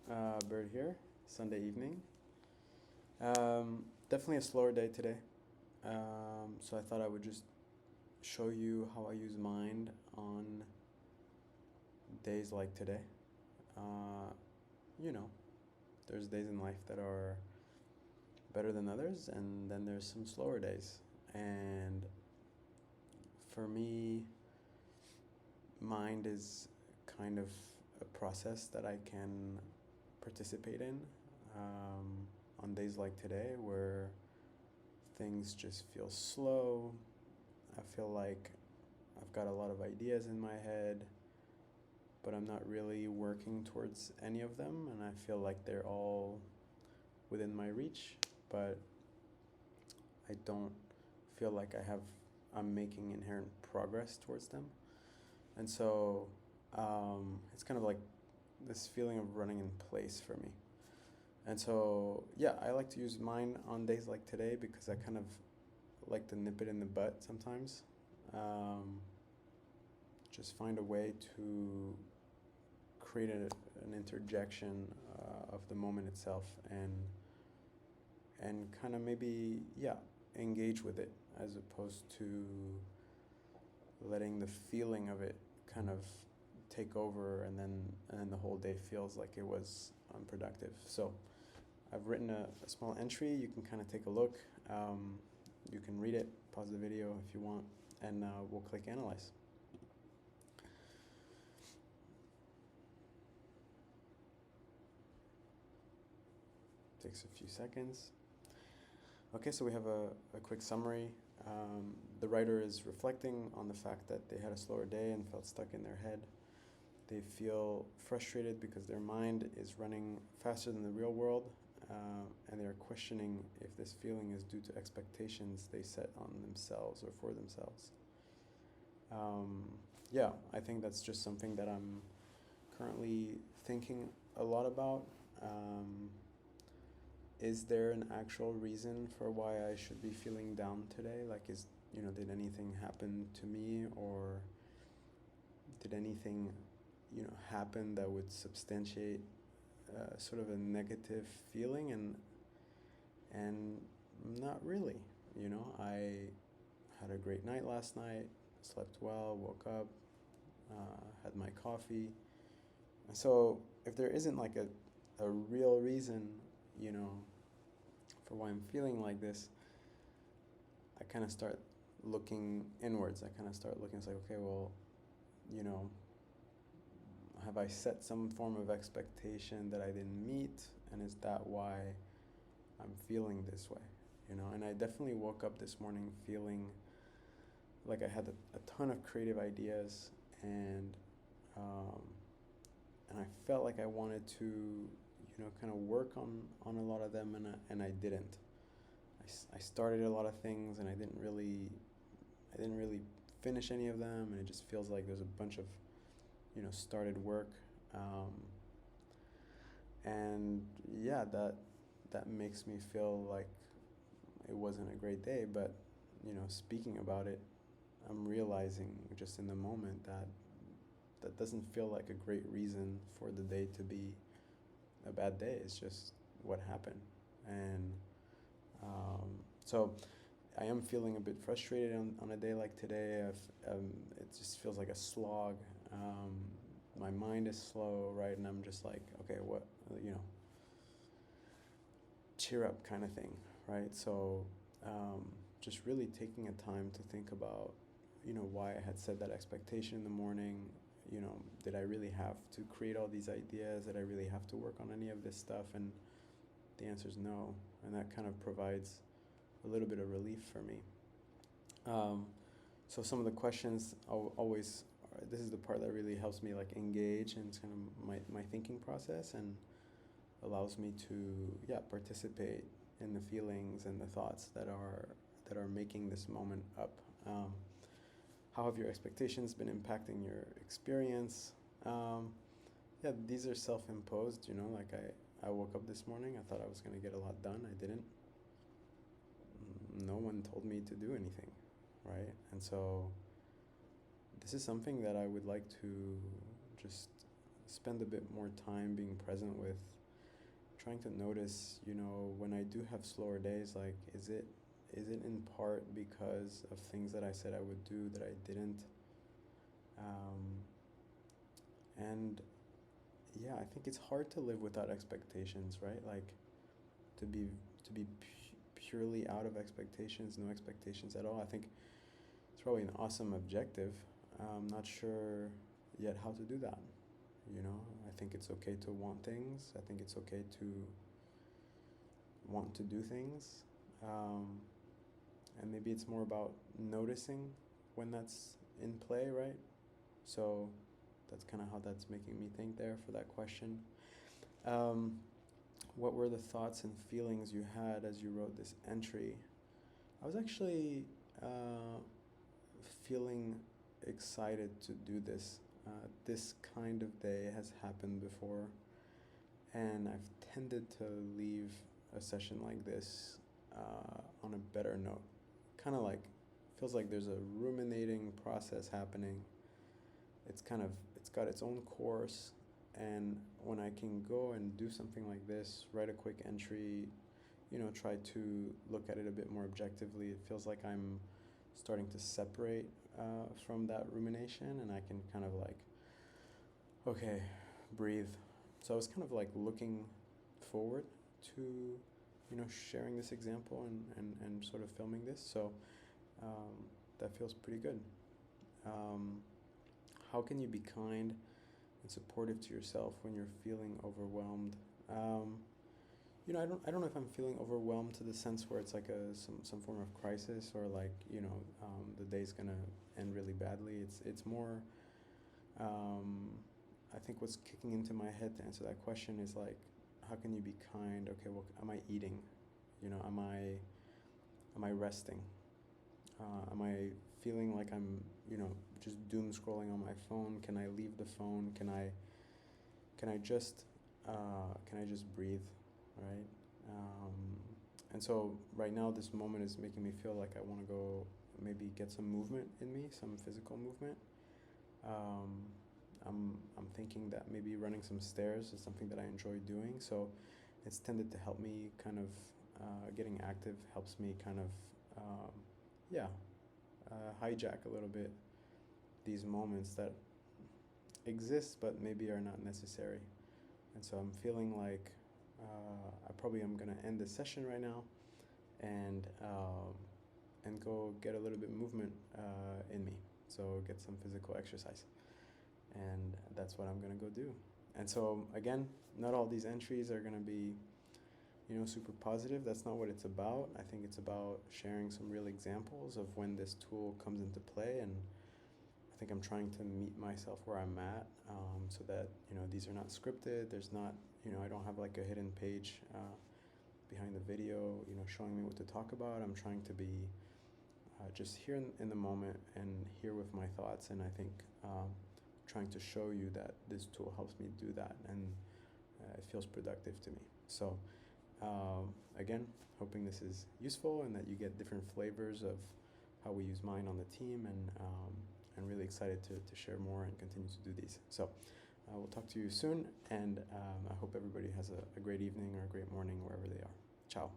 Bird here, Sunday evening. Definitely a slower day today. So I thought I would just show you how I use Mind on days like today. Uh, you know, there's days in life that are better than others, and then there's some slower days. And for me, Mind is kind of a process that I can participate in on days like today where things just feel slow. I feel like I've got a lot of ideas in my head, but I'm not really working towards any of them, and I feel like they're all within my reach, but I don't feel like I'm making inherent progress towards them. And so it's kind of like this feeling of running in place for me. And so, yeah, I like to use mine on days like today because I kind of like to nip it in the butt sometimes. Um, just find a way to create an interjection of the moment itself and kind of maybe, yeah, engage with it as opposed to letting the feeling of it kind of take over and then the whole day feels like it was unproductive. So I've written a small entry. You can kind of take a look. You can read it, pause the video if you want, and we'll click analyze. Takes a few seconds. Okay, so we have a quick summary. The writer is reflecting on the fact that they had a slower day and felt stuck in their head. They feel frustrated because their mind is running faster than the real world, and they're questioning if this feeling is due to expectations they set on themselves or for themselves. Yeah, I think that's just something that I'm currently thinking a lot about. Is there an actual reason for why I should be feeling down today? Like, did anything happen to me, or did anything, happen that would substantiate sort of a negative feeling? And not really. I had a great night last night, slept well, woke up, had my coffee. So if there isn't like a real reason, you know, for why I'm feeling like this, I kind of start looking inwards. I kind of start looking, it's like, okay, well, you know, have I set some form of expectation that I didn't meet? And is that why I'm feeling this way? And I definitely woke up this morning feeling like I had a ton of creative ideas, and um, and I felt like I wanted to, kind of work on a lot of them, and I didn't. I started a lot of things, and I didn't really finish any of them, and it just feels like there's a bunch of, started work, and yeah, that makes me feel like it wasn't a great day. But speaking about it, I'm realizing just in the moment that that doesn't feel like a great reason for the day to be a bad day. It's just what happened. And so I am feeling a bit frustrated on a day like today. It just feels like a slog. My mind is slow, right? And I'm just like, okay, what, cheer up kind of thing, right? So just really taking a time to think about, why I had set that expectation in the morning. Did I really have to create all these ideas? Did I really have to work on any of this stuff? And the answer is no. And that kind of provides a little bit of relief for me. So some of the questions always, this is the part that really helps me like engage and it's kind of my thinking process, and allows me to, yeah, participate in the feelings and the thoughts that are making this moment up. How have your expectations been impacting your experience? Yeah, these are self-imposed. Like I woke up this morning, I thought I was going to get a lot done. I didn't. No one told me to do anything, right? And so this is something that I would like to just spend a bit more time being present with, trying to notice, when I do have slower days, like, is it in part because of things that I said I would do that I didn't? Um, and yeah, I think it's hard to live without expectations, right? Like, to be purely out of expectations, no expectations at all. I think it's probably an awesome objective. I'm not sure yet how to do that. I think it's okay to want things. I think it's okay to want to do things. And maybe it's more about noticing when that's in play, right? So that's kind of how that's making me think there for that question. Um, what were the thoughts and feelings you had as you wrote this entry? I was actually feeling excited to do this. This kind of day has happened before, and I've tended to leave a session like this on a better note. Kind of like, feels like there's a ruminating process happening. It's got its own course, and when I can go and do something like this, write a quick entry, try to look at it a bit more objectively, it feels like I'm starting to separate from that rumination, and I can kind of like, okay, breathe. So I was kind of like looking forward to, sharing this example and sort of filming this. So that feels pretty good. How can you be kind and supportive to yourself when you're feeling overwhelmed? I don't know if I'm feeling overwhelmed to the sense where it's like some form of crisis, or like, the day's gonna end really badly. It's more, I think what's kicking into my head to answer that question is like, how can you be kind? Okay, well, am I eating? Am I resting? Am I feeling like I'm, just doom scrolling on my phone? Can I leave the phone? Can I just breathe, right? And so right now, this moment is making me feel like I want to go maybe get some movement in me, some physical movement. I'm thinking that maybe running some stairs is something that I enjoy doing, so it's tended to help me kind of, getting active helps me kind of, yeah, hijack a little bit these moments that exist but maybe are not necessary. And so I'm feeling like I probably am gonna end the session right now and go get a little bit movement in me. So get some physical exercise, and that's what I'm gonna go do. And so again, not all these entries are gonna be, super positive. That's not what it's about. I think it's about sharing some real examples of when this tool comes into play, and I think I'm trying to meet myself where I'm at, so that, these are not scripted. There's not, I don't have like a hidden page behind the video, showing me what to talk about. I'm trying to be just here in the moment and here with my thoughts, and I think trying to show you that this tool helps me do that, and it feels productive to me. So again, hoping this is useful and that you get different flavors of how we use Mind on the team, and really excited to share more and continue to do these. So we'll talk to you soon, and I hope everybody has a great evening or a great morning wherever they are. Ciao.